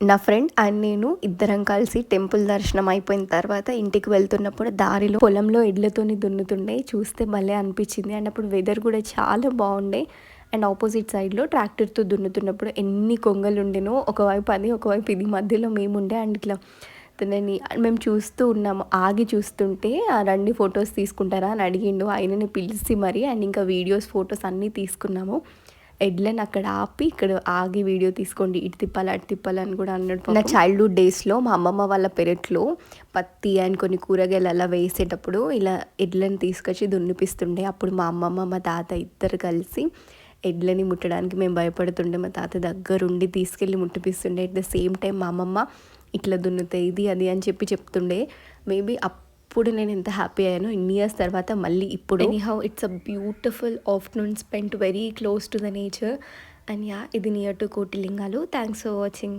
నా friend and నేను ఇద్దరం కలిసి టెంపుల్ దర్శనం అయిపోయిన తర్వాత ఇంటికి వెళ్తున్నప్పుడు దారిలో పొలంలో ఎడ్లతోని దున్నుతుండే చూస్తే భలే అనిపించింది. అండ్ అప్పుడు వెదర్ కూడా చాలా బాగుండే. అండ్ ఆపోజిట్ సైడ్లో ట్రాక్టర్తో దున్నుతున్నప్పుడు ఎన్ని కొంగలు ఉండేనో, ఒకవైపు అది ఒకవైపు ఇది, మధ్యలో మేము ఉండే. అండ్ ఇట్లా తనని మేము చూస్తూ ఉన్నాము. ఆగి చూస్తుంటే రండి ఫొటోస్ తీసుకుంటారా అని అడిగిండు. ఆయనని పిలిచి మరి అండ్ ఇంకా వీడియోస్ ఫొటోస్ అన్నీ తీసుకున్నాము. ఎడ్లని అక్కడ ఆపి ఇక్కడ ఆగి వీడియో తీసుకోండి, ఇటు తిప్పాలి అటు తిప్పాలి అని కూడా అన్నాడు. నా చైల్డ్హుడ్ డేస్లో మా అమ్మమ్మ వాళ్ళ పెరట్లో పత్తి అండ్ కొన్ని కూరగాయలు అలా వేసేటప్పుడు ఇలా ఎడ్లని తీసుకొచ్చి దున్నిపిస్తుండే. అప్పుడు మా అమ్మమ్మ మా తాత ఇద్దరు కలిసి ఎడ్లని ముట్టడానికి మేము భయపడుతుండే. మా తాత దగ్గరుండి తీసుకెళ్ళి ముట్టిపిస్తుండే. అట్ ద సేమ్ టైం మా అమ్మమ్మ ఇట్లా దున్నుతాయి ఇది అది అని చెప్తుండే. మేబీ అప్పుడు నేను ఎంత హ్యాపీ అయ్యానో ఇన్ని ఇయర్స్ తర్వాత మళ్ళీ ఇప్పుడు. Anyhow it's a beautiful afternoon spent very close to the nature. And yeah, ఇది near to Kotilingalu. Thanks for watching.